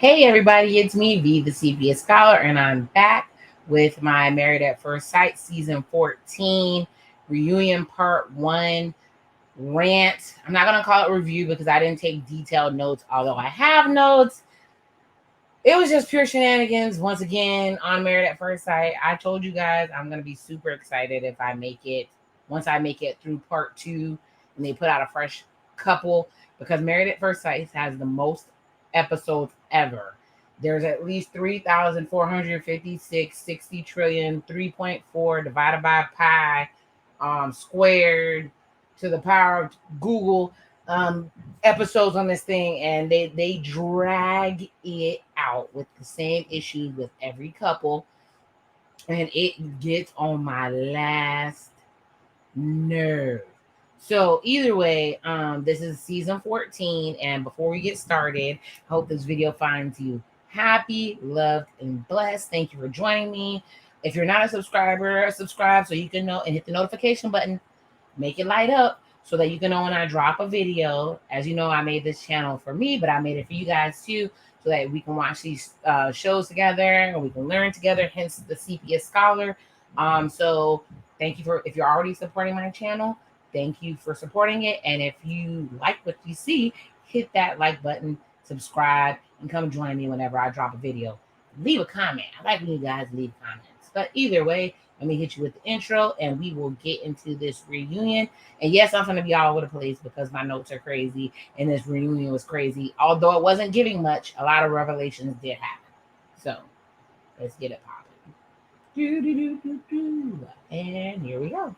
Hey everybody, it's me, V, the CPS Scholar, and I'm back with my Married at First Sight Season 14 Reunion Part 1 Rant. I'm not going to call it review because I didn't take detailed notes, although I have notes. It was just pure shenanigans once again on Married at First Sight. I told you guys I'm going to be super excited if I make it, once I make it through Part 2 and they put out a fresh couple, because Married at First Sight has the most episodes ever. There's at least 3,456, 60 trillion, 3.4 divided by pi, squared to the power of Google episodes on this thing, and they drag it out with the same issues with every couple, and it gets on my last nerve. So either way, this is season 14, and before we get started, I hope this video finds you happy, loved, and blessed. Thank you for joining me. If you're not a subscriber, subscribe so you can know and hit the notification button. Make it light up so that you can know when I drop a video. As you know, I made this channel for me, but I made it for you guys too, so that we can watch these shows together and we can learn together, hence the CPS Scholar. So thank you if you're already supporting my channel, thank you for supporting it. And if you like what you see, hit that like button, subscribe, and come join me whenever I drop a video. Leave a comment. I like when you guys leave comments. But either way, let me hit you with the intro and we will get into this reunion. And yes, I'm going to be all over the place because my notes are crazy and this reunion was crazy. Although it wasn't giving much, a lot of revelations did happen. So let's get it popping. And here we go.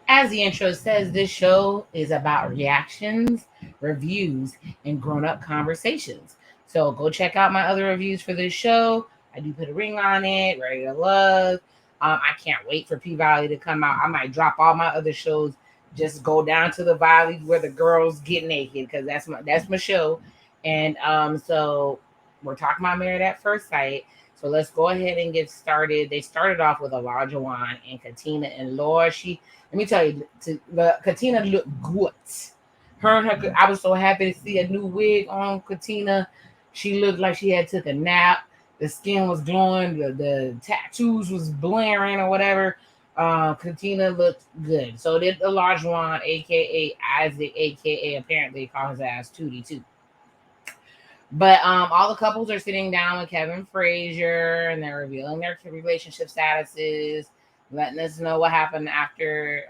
As the intro says, this show is about reactions, reviews, and grown-up conversations. So go check out my other reviews for this show. I do put a ring on it, Ready to Love. I can't wait for P-Valley to come out. I might drop all my other shows, just go down to the valley where the girls get naked, because that's my show. And so we're talking about Married at First Sight. So let's go ahead and get started. They started off with Elijah Wan and Katina, and Lord, let me tell you, Katina looked good. I was so happy to see a new wig on Katina. She looked like she had took a nap. The skin was glowing. The tattoos was blaring or whatever. Katina looked good. So did Elijah Wan, a.k.a. Isaac, a.k.a. apparently call his ass Tootie too. But all the couples are sitting down with Kevin Frazier and they're revealing their relationship statuses, letting us know what happened after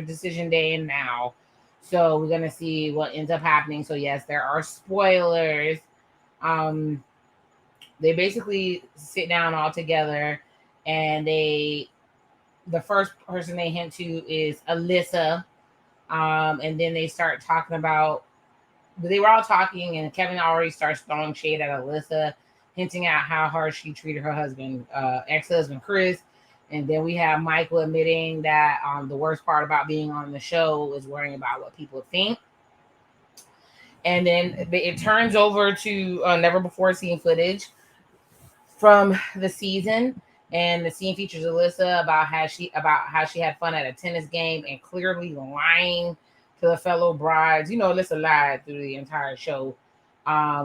decision day and now. So we're gonna see what ends up happening. So yes, there are spoilers. They basically sit down all together, and the first person they hint to is Alyssa, and then they start talking about. They were all talking, and Kevin already starts throwing shade at Alyssa, hinting at how hard she treated her husband, ex-husband Chris. And then we have Michael admitting that the worst part about being on the show is worrying about what people think. And then it turns over to never before seen footage from the season, and the scene features Alyssa about how she had fun at a tennis game and clearly lying to the fellow brides. You know, Alyssa lied through the entire show.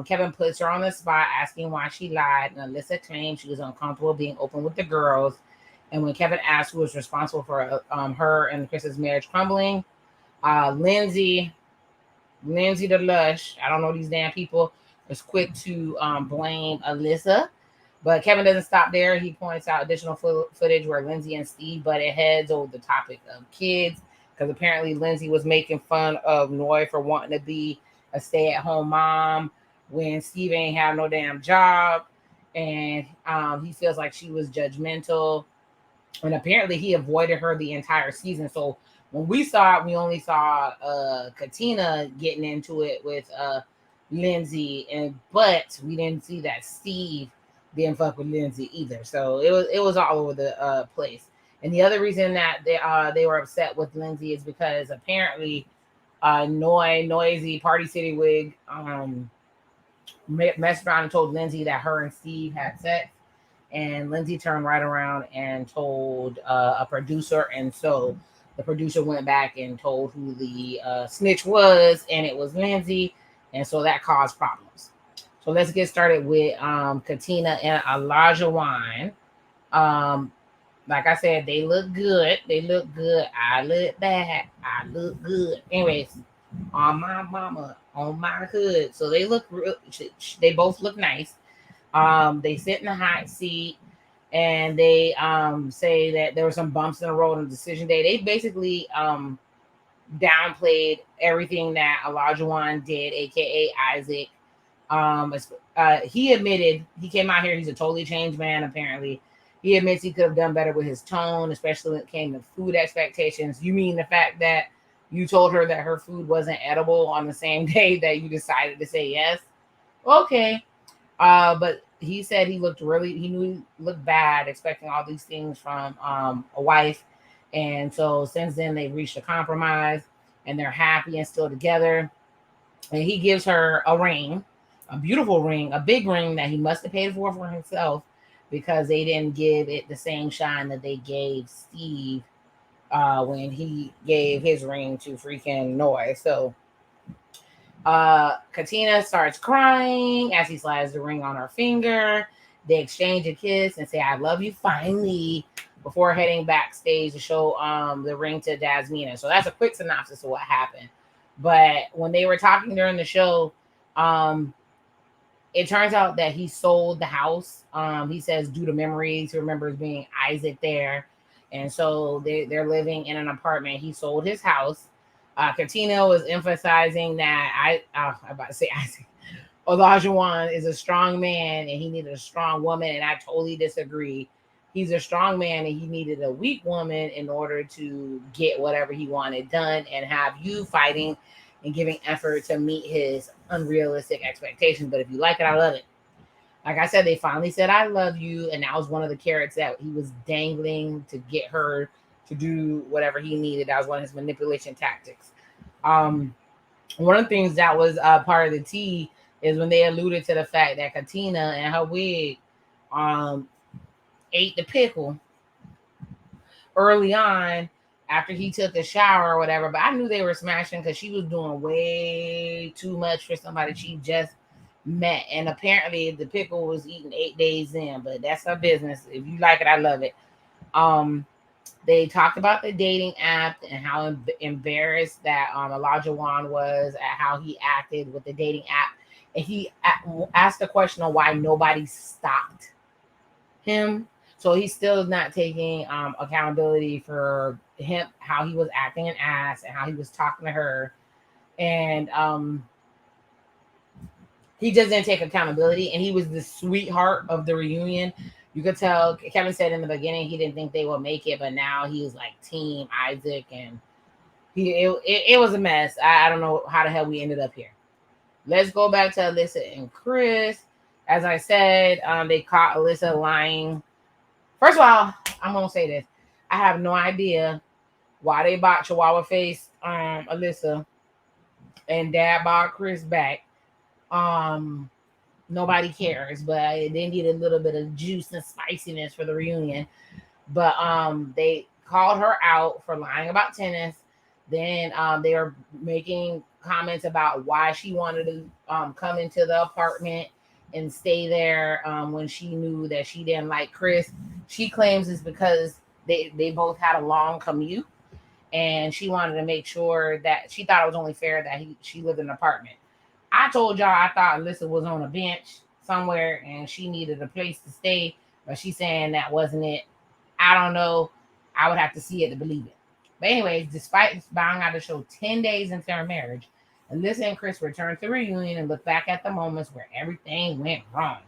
Kevin puts her on the spot, asking why she lied, and Alyssa claims she was uncomfortable being open with the girls. And when Kevin asked who was responsible for her and Chris's marriage crumbling, Lindsay the Lush, I don't know these damn people, is quick to blame Alyssa. But Kevin doesn't stop there. He points out additional footage where Lindsay and Steve butted heads over the topic of kids, because apparently Lindsay was making fun of Noy for wanting to be a stay-at-home mom when Steve ain't have no damn job, and he feels like she was judgmental, and apparently he avoided her the entire season. So when we saw it, we only saw Katina getting into it with Lindsay, but we didn't see that Steve didn't fuck with Lindsay either. So it was all over the place. And the other reason that they were upset with Lindsay is because apparently Noisy Party City Wig messed around and told Lindsay that her and Steve had sex. And Lindsay turned right around and told a producer. And so the producer went back and told who the snitch was, and it was Lindsay. And so that caused problems. So let's get started with Katina and Elijah Wine. Like I said, they look good. They look good. I look bad. I look good. Anyways, on my mama, on my hood. So they look real. They both look nice. They sit in the hot seat, and they say that there were some bumps in the road on decision day. They basically downplayed everything that Elijah Wan did, aka Isaac. He admitted, he came out here, he's a totally changed man. Apparently, he admits he could have done better with his tone, especially when it came to food expectations. You mean the fact that you told her that her food wasn't edible on the same day that you decided to say yes? Okay. But he said he knew he looked bad, expecting all these things from a wife. And so since then, they've reached a compromise and they're happy and still together. And he gives her a ring, a beautiful ring, a big ring that he must have paid for himself, because they didn't give it the same shine that they gave Steve when he gave his ring to freaking Noy. So Katina starts crying as he slides the ring on her finger. They exchange a kiss and say, "I love you," finally, before heading backstage to show the ring to Dasmina. So that's a quick synopsis of what happened. But when they were talking during the show, it turns out that he sold the house. He says due to memories, he remembers being Isaac there. And so they're living in an apartment. He sold his house. Katina was emphasizing that I'm about to say Isaac. Olajuwon is a strong man and he needed a strong woman. And I totally disagree. He's a strong man and he needed a weak woman in order to get whatever he wanted done and have you fighting and giving effort to meet his unrealistic expectations. But if you like it, I love it. Like I said, they finally said, "I love you." And that was one of the carrots that he was dangling to get her to do whatever he needed. That was one of his manipulation tactics. One of the things that was part of the tea is when they alluded to the fact that Katina and her wig ate the pickle early on after he took a shower or whatever. But I knew they were smashing because she was doing way too much for somebody she just met. And apparently the pickle was eaten 8 days in, but that's her business. If you like it, I love it. They talked about the dating app and how embarrassed that Elijah Wan was at how he acted with the dating app. And he asked the question of why nobody stopped him. So he's still not taking accountability for him, how he was acting an ass and how he was talking to her. And he just didn't take accountability. And he was the sweetheart of the reunion. You could tell Kevin said in the beginning he didn't think they would make it, but now he's like team Isaac, and it was a mess. I don't know how the hell we ended up here. Let's go back to Alyssa and Chris. As I said, they caught Alyssa lying. First of all, I'm gonna say this: I have no idea why they bought Chihuahua Face Alyssa and Dad bought Chris back. Nobody cares, but they need a little bit of juice and spiciness for the reunion. But they called her out for lying about tennis. Then they were making comments about why she wanted to come into the apartment and stay there when she knew that she didn't like Chris. She claims it's because they both had a long commute, and she wanted to make sure that she thought it was only fair that she lived in an apartment. I told y'all I thought Alyssa was on a bench somewhere and she needed a place to stay, but she's saying that wasn't it. I don't know. I would have to see it to believe it. But anyways, despite bowing out the show 10 days into her marriage, Alyssa and Chris returned to the reunion and looked back at the moments where everything went wrong.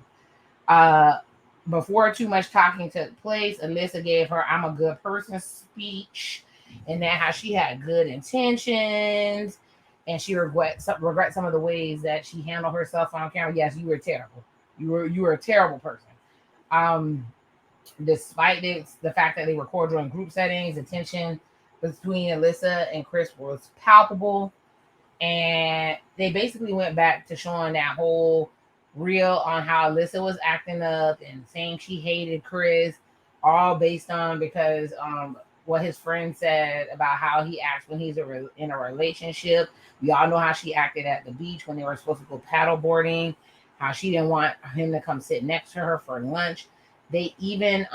Before too much talking took place, Alyssa gave her "I'm a good person" speech, and that how she had good intentions. And she regrets some of the ways that she handled herself on camera. Yes, you were terrible. You were a terrible person. Despite the fact that they were cordial in group settings, the tension between Alyssa and Chris was palpable. And they basically went back to showing that whole reel on how Alyssa was acting up and saying she hated Chris, all based on because what his friend said about how he acts when he's in a relationship. We all know how she acted at the beach when they were supposed to go paddle boarding, how she didn't want him to come sit next to her for lunch. They even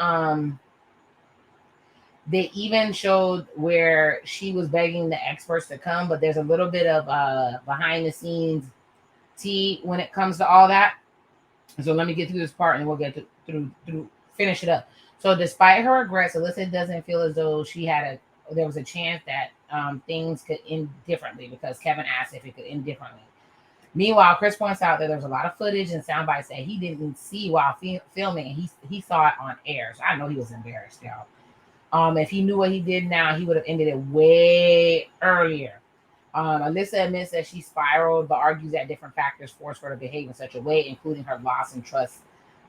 showed where she was begging the experts to come, but there's a little bit of behind the scenes tea when it comes to all that. So let me get through this part and we'll get through finish it up. So despite her regrets, Alyssa doesn't feel as though there was a chance that things could end differently because Kevin asked if it could end differently. Meanwhile, Chris points out that there's a lot of footage and sound bites that he didn't see while filming, and he saw it on air. So I know he was embarrassed, y'all. If he knew what he did now, he would have ended it way earlier. Alyssa admits that she spiraled, but argues that different factors forced her to behave in such a way, including her loss in trust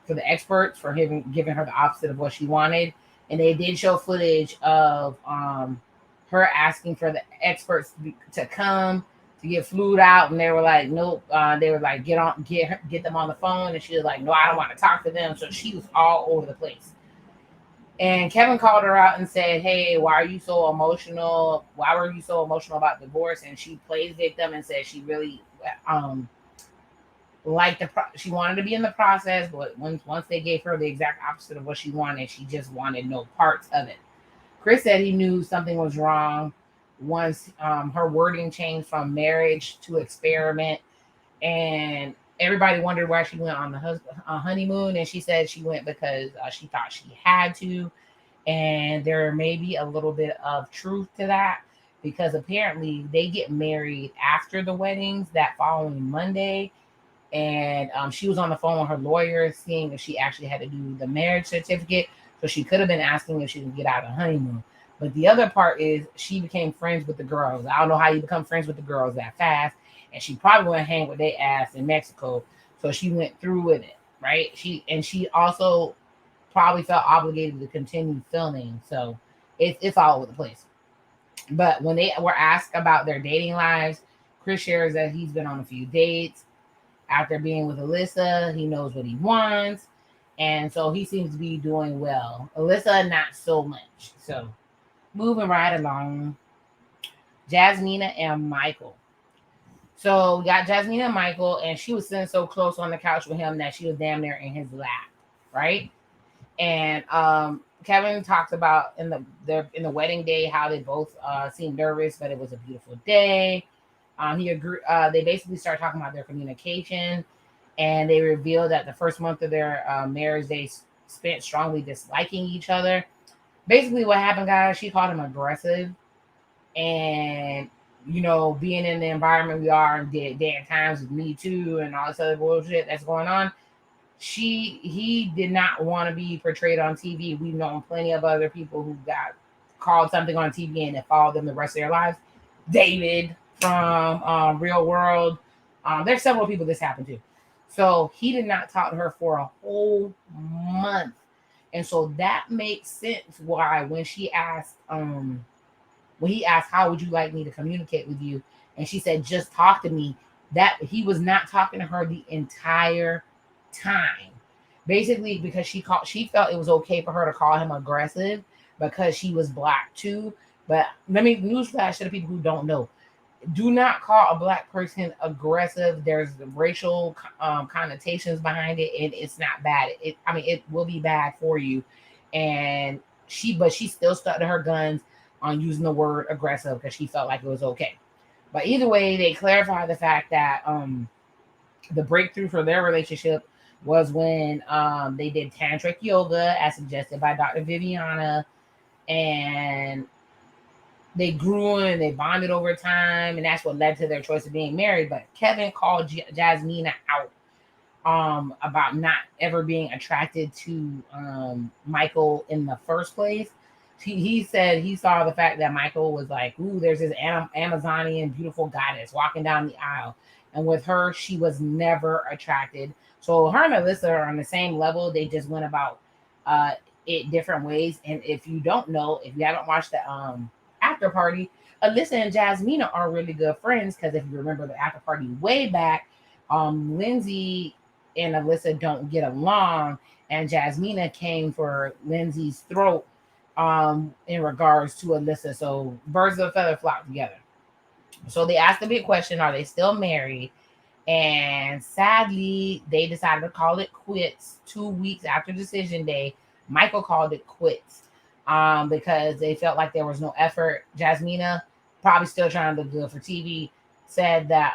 for the experts for giving her the opposite of what she wanted. And they did show footage of her asking for the experts to come to get flued out, and they were like, nope. They were like, get them on the phone, and she was like, no, I don't want to talk to them. So she was all over the place. And Kevin called her out and said, hey, why are you so emotional? Why were you so emotional about divorce? And she played victim and said she really she wanted to be in the process, but once they gave her the exact opposite of what she wanted, she just wanted no parts of it. Chris said he knew something was wrong once her wording changed from marriage to experiment. And everybody wondered why she went on the honeymoon, and she said she went because she thought she had to. And there may be a little bit of truth to that because apparently they get married after the weddings that following Monday. And she was on the phone with her lawyer seeing if she actually had to do the marriage certificate. So she could have been asking if she could get out of honeymoon. But the other part is she became friends with the girls. I don't know how you become friends with the girls that fast. And she probably went to hang with their ass in Mexico. So she went through with it, right? She also probably felt obligated to continue filming. So it's all over the place. But when they were asked about their dating lives, Chris shares that he's been on a few dates. After being with Alyssa, he knows what he wants. And so he seems to be doing well. Alyssa, not so much. So moving right along. Jasmina and Michael. So we got Jasmina and Michael, and she was sitting so close on the couch with him that she was damn near in his lap, right? And Kevin talks about in the wedding day how they both seemed nervous, but it was a beautiful day. He agreed. They basically start talking about their communication, and they revealed that the first month of their marriage they spent strongly disliking each other. Basically, what happened, guys? She called him aggressive, and being in the environment we are in day and times with Me Too and all this other bullshit that's going on. He did not want to be portrayed on TV. We've known plenty of other people who got called something on TV and it followed them the rest of their lives. David from Real World. There's several people this happened to. So he did not talk to her for a whole month. And so that makes sense why when he asked, how would you like me to communicate with you? And she said, just talk to me. That he was not talking to her the entire time. Basically, because she felt it was okay for her to call him aggressive because she was Black too. But let me newsflash to the people who don't know. Do not call a Black person aggressive. There's racial connotations behind it, and it's not bad. It will be bad for you. And she still stuck to her guns on using the word aggressive because she felt like it was okay. But either way, they clarified the fact that the breakthrough for their relationship was when they did tantric yoga as suggested by Dr. Viviana, and they grew and they bonded over time, and that's what led to their choice of being married. But Kevin called Jasmina out about not ever being attracted to Michael in the first place. He said he saw the fact that Michael was like, ooh, there's this Amazonian beautiful goddess walking down the aisle. And with her, she was never attracted. So her and Alyssa are on the same level. They just went about it different ways. And if you don't know, if you haven't watched the after party, Alyssa and Jasmina are really good friends because if you remember the after party way back, Lindsay and Alyssa don't get along, and Jasmina came for Lindsay's throat in regards to Alyssa. So birds of a feather flock together. So they asked the big question: are they still married? And sadly, they decided to call it quits 2 weeks after decision day. Michael called it quits because they felt like there was no effort. Jasmina, probably still trying to look good for TV, said that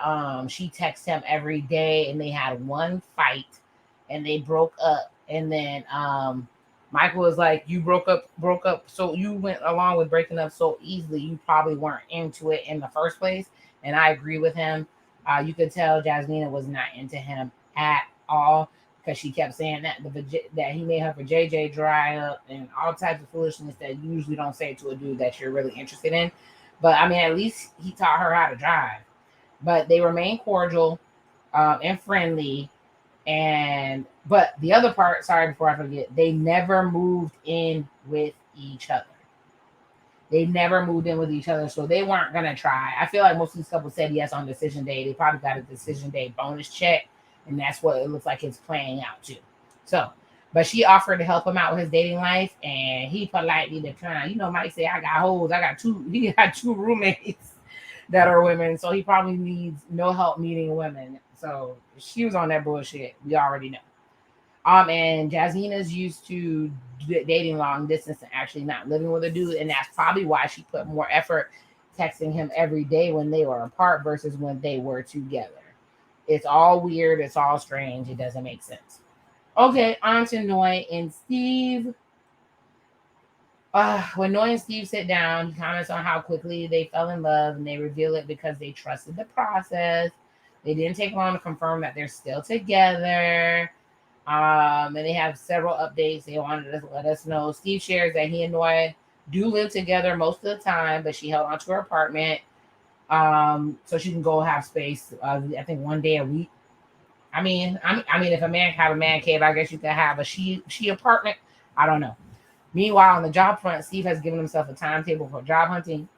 she texted him every day and they had one fight and they broke up. And then Michael was like, you broke up. So you went along with breaking up so easily. You probably weren't into it in the first place. And I agree with him. You could tell Jasmina was not into him at all because she kept saying that he made her for JJ dry up and all types of foolishness that you usually don't say to a dude that you're really interested in. But I mean, at least he taught her how to drive. But they remain cordial and friendly. And but the other part, sorry, before I forget, they never moved in with each other. They never moved in with each other, so they weren't gonna try. I feel like most of these couples said yes on decision day. They probably got a decision day bonus check, and that's what it looks like it's playing out to. So, but she offered to help him out with his dating life, and he politely declined. You know, Mike say, "I got hoes. I got two." He got two roommates that are women, so he probably needs no help meeting women. So she was on that bullshit. We already know. And Jasmina's used to dating long distance and actually not living with a dude, and that's probably why she put more effort texting him every day when they were apart versus when they were together. It's all weird. It's all strange. It doesn't make sense. Okay, on to Noy and Steve. When Noy and Steve sit down, he comments on how quickly they fell in love, and they reveal it because they trusted the process. They didn't take long to confirm that they're still together. And they have several updates they wanted to let us know. Steve shares that he and Noy do live together most of the time, but she held onto her apartment so she can go have space. I think one day a week. I mean, if a man have a man cave, I guess you could have a she apartment. I don't know. Meanwhile, on the job front, Steve has given himself a timetable for job hunting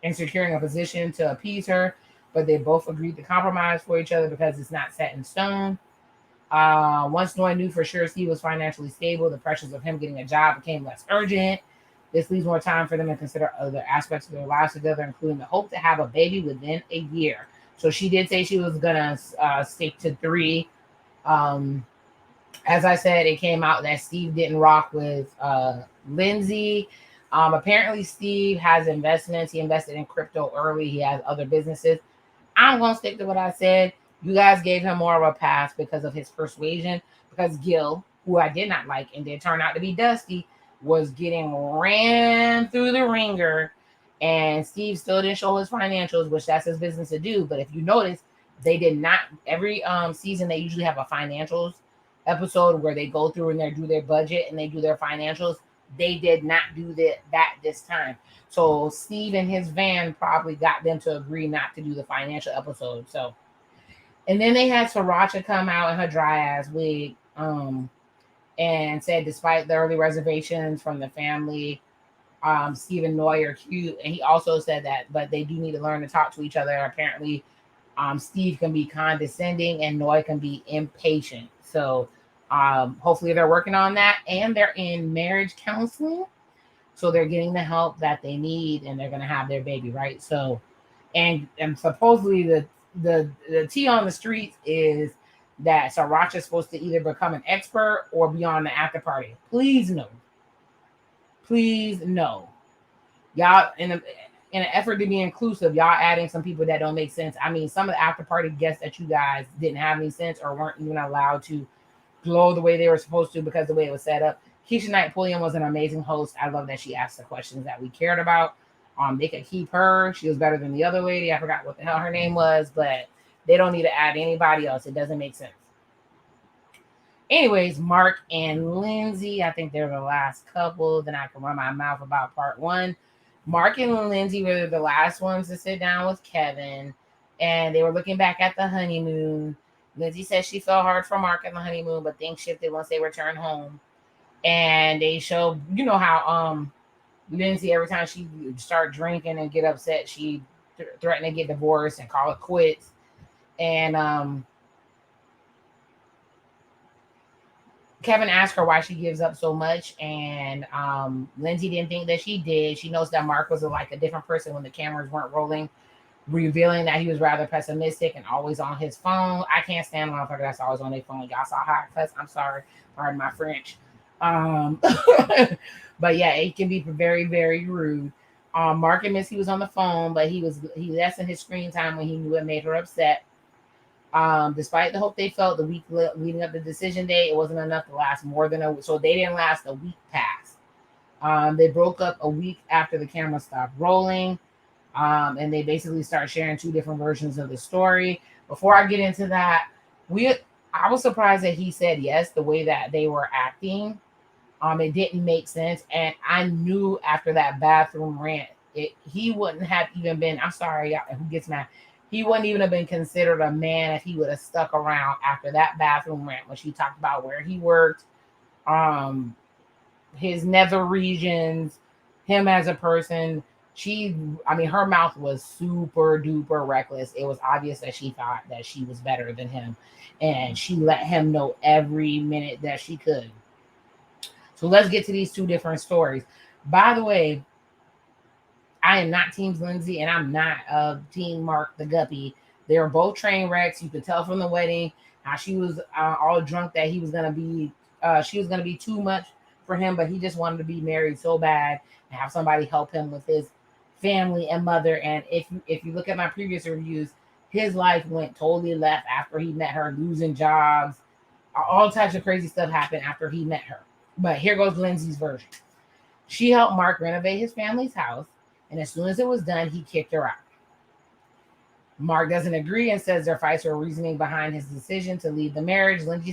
and securing a position to appease her, but they both agreed to compromise for each other because it's not set in stone. Once Noy knew for sure Steve was financially stable, the pressures of him getting a job became less urgent. This leaves more time for them to consider other aspects of their lives together, including the hope to have a baby within a year. So she did say she was gonna stick to 3. Um, as I said, it came out that Steve didn't rock with Lindsay. Apparently, Steve has investments. He invested in crypto early. He has other businesses. I'm going to stick to what I said. You guys gave him more of a pass because of his persuasion. Because Gil, who I did not like and did turn out to be Dusty, was getting ran through the ringer. And Steve still didn't show his financials, which that's his business to do. But if you notice, they did not. Every season, they usually have a financials episode where they go through and they do their budget and they do their financials. They did not do that this time. So Steve and his van probably got them to agree not to do the financial episode. So, and then they had Sriracha come out in her dry ass wig, and said despite the early reservations from the family, Steve and Noy are cute. And he also said that, but they do need to learn to talk to each other. Apparently, Steve can be condescending and Noy can be impatient. So hopefully they're working on that, and they're in marriage counseling. So they're getting the help that they need and they're going to have their baby, right? So, and supposedly the tea on the streets is that Sriracha is supposed to either become an expert or be on the after party. Please no. Please no. Y'all, in an effort to be inclusive, y'all adding some people that don't make sense. I mean, some of the after party guests that you guys didn't have any sense or weren't even allowed to glow the way they were supposed to because of the way it was set up. Keisha Knight Pulliam was an amazing host. I love that she asked the questions that we cared about. They could keep her. She was better than the other lady. I forgot what the hell her name was, but they don't need to add anybody else. It doesn't make sense. Anyways, Mark and Lindsay, I think they're the last couple. Then I can run my mouth about part 1. Mark and Lindsay were the last ones to sit down with Kevin, and they were looking back at the honeymoon. Lindsay said she felt hard for Mark in the honeymoon, but things shifted once they returned home. And they showed, you know how Lindsay, every time she start drinking and get upset, she threatened to get divorced and call it quits. And Kevin asked her why she gives up so much, and Lindsay didn't think that she did. She knows that Mark was like a different person when the cameras weren't rolling, revealing that he was rather pessimistic and always on his phone. I can't stand a motherfucker that's always on their phone. Y'all saw how I cuss. I'm sorry, pardon my French. Um, but yeah, it can be very, very rude. Mark admits he was on the phone, but he lessened his screen time when he knew it made her upset. Despite the hope they felt the week leading up to decision day, it wasn't enough to last more than a week. So they didn't last a week past. They broke up a week after the camera stopped rolling. And they basically start sharing two different versions of the story. Before I get into that, we I was surprised that he said yes, the way that they were acting. It didn't make sense, and I knew after that bathroom rant, he wouldn't have even been. I'm sorry, who gets mad? He wouldn't even have been considered a man if he would have stuck around after that bathroom rant when she talked about where he worked, um, his nether regions, him as a person. I mean, her mouth was super duper reckless. It was obvious that she thought that she was better than him, and she let him know every minute that she could. So let's get to these two different stories. By the way, I am not Team Lindsay and I'm not Team Mark the Guppy. They were both train wrecks. You could tell from the wedding how she was all drunk that she was gonna be too much for him, but he just wanted to be married so bad and have somebody help him with his family and mother. And if you look at my previous reviews, his life went totally left after he met her, losing jobs, all types of crazy stuff happened after he met her. But here goes Lindsay's version. She helped Mark renovate his family's house, and as soon as it was done, he kicked her out. Mark doesn't agree and says their fights were reasoning behind his decision to leave the marriage. Lindsay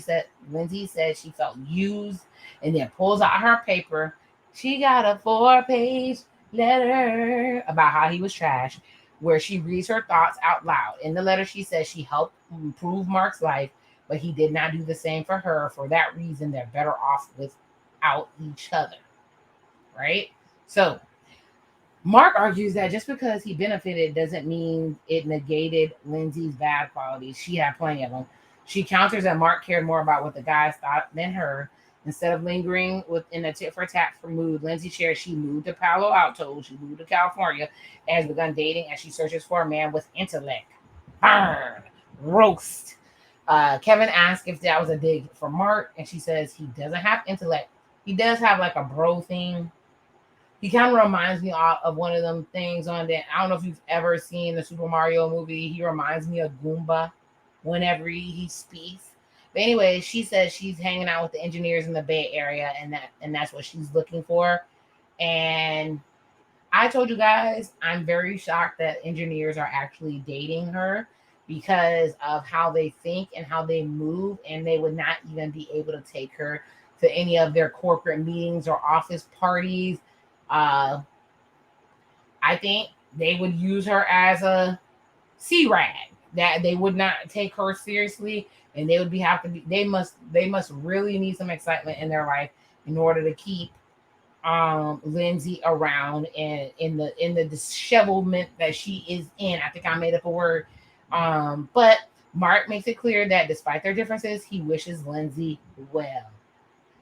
said she felt used and then pulls out her paper. She got a 4-page letter about how he was trash, where she reads her thoughts out loud. In the letter, she says she helped improve Mark's life, but he did not do the same for her. For that reason, they're better off without each other. Right? So Mark argues that just because he benefited doesn't mean it negated Lindsay's bad qualities. She had plenty of them. She counters that Mark cared more about what the guys thought than her. Instead of lingering within a tit for tat for mood, Lindsay shares she moved to Palo Alto. She moved to California and has begun dating as she searches for a man with intellect. Burn. Roast. Kevin asked if that was a dig for Mark, and she says he doesn't have intellect. He does have like a bro thing. He kind of reminds me of one of them things on that. I don't know if you've ever seen the Super Mario movie. He reminds me of Goomba whenever he speaks. But anyway, she says she's hanging out with the engineers in the Bay Area, and that's what she's looking for. And I told you guys, I'm very shocked that engineers are actually dating her because of how they think and how they move, and they would not even be able to take her to any of their corporate meetings or office parties. uh, I think they would use her as a sea rag. That they would not take her seriously, and they would be have to be. They must really need some excitement in their life in order to keep Lindsay around and in the dishevelment that she is in. I think I made up a word. But Mark makes it clear that despite their differences, he wishes Lindsay well.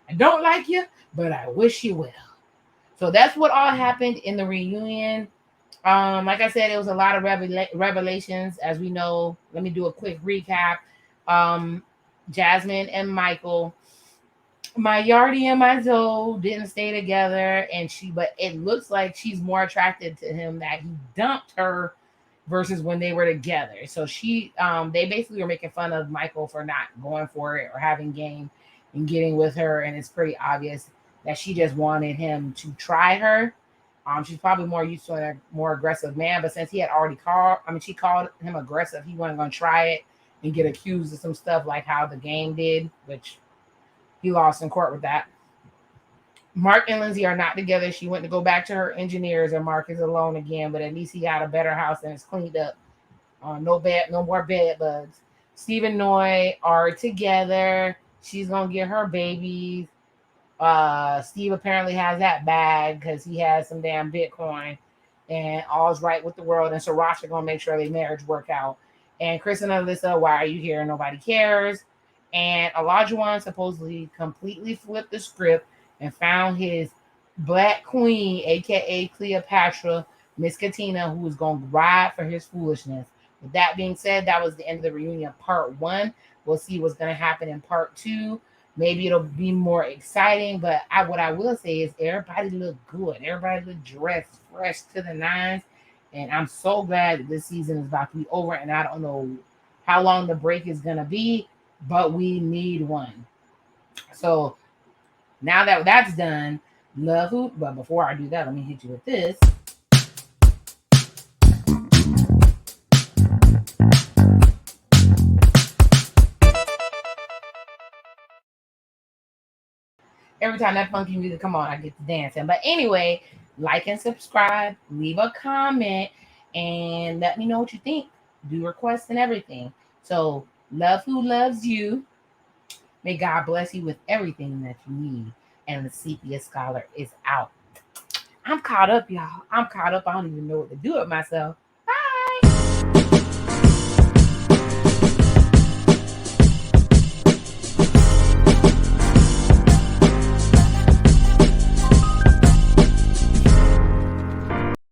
I don't like you, but I wish you well. So that's what all happened in the reunion. Like I said, it was a lot of revelations, as we know. Let me do a quick recap. Um, Jasmine and Michael, my Yardy and my Zoe didn't stay together, but it looks like she's more attracted to him that he dumped her versus when they were together. So they basically were making fun of Michael for not going for it or having game and getting with her, and it's pretty obvious that she just wanted him to try her. She's probably more used to a more aggressive man, but since he had already she called him aggressive. He wasn't going to try it and get accused of some stuff like how the game did, which he lost in court with that. Mark and Lindsay are not together. She went to go back to her engineers, and Mark is alone again. But at least he got a better house and it's cleaned up. No more bed bugs. Steve and Noy are together. She's gonna get her babies. Steve apparently has that bag because he has some damn Bitcoin, and all's right with the world. And Sriracha gonna make sure their marriage work out. And Chris and Alyssa, why are you here? Nobody cares. And Olajuwon supposedly completely flipped the script and found his black queen, aka Cleopatra, Miss Katina, who was gonna ride for his foolishness. With that being said, that was the end of the reunion part one. We'll see what's gonna happen in part two. Maybe it'll be more exciting, but what I will say is everybody looked good. Everybody looked dressed fresh to the nines. And I'm so glad that this season is about to be over. And I don't know how long the break is gonna be, but we need one. So now that that's done, love who. But before I do that, let me hit you with this. Every time that funky music come on, I get to dancing. But anyway, like and subscribe, leave a comment, and let me know what you think. Do requests and everything. So love who loves you. May God bless you with everything that you need. And the Sepia Scholar is out. I'm caught up, y'all. I'm caught up. I don't even know what to do with myself.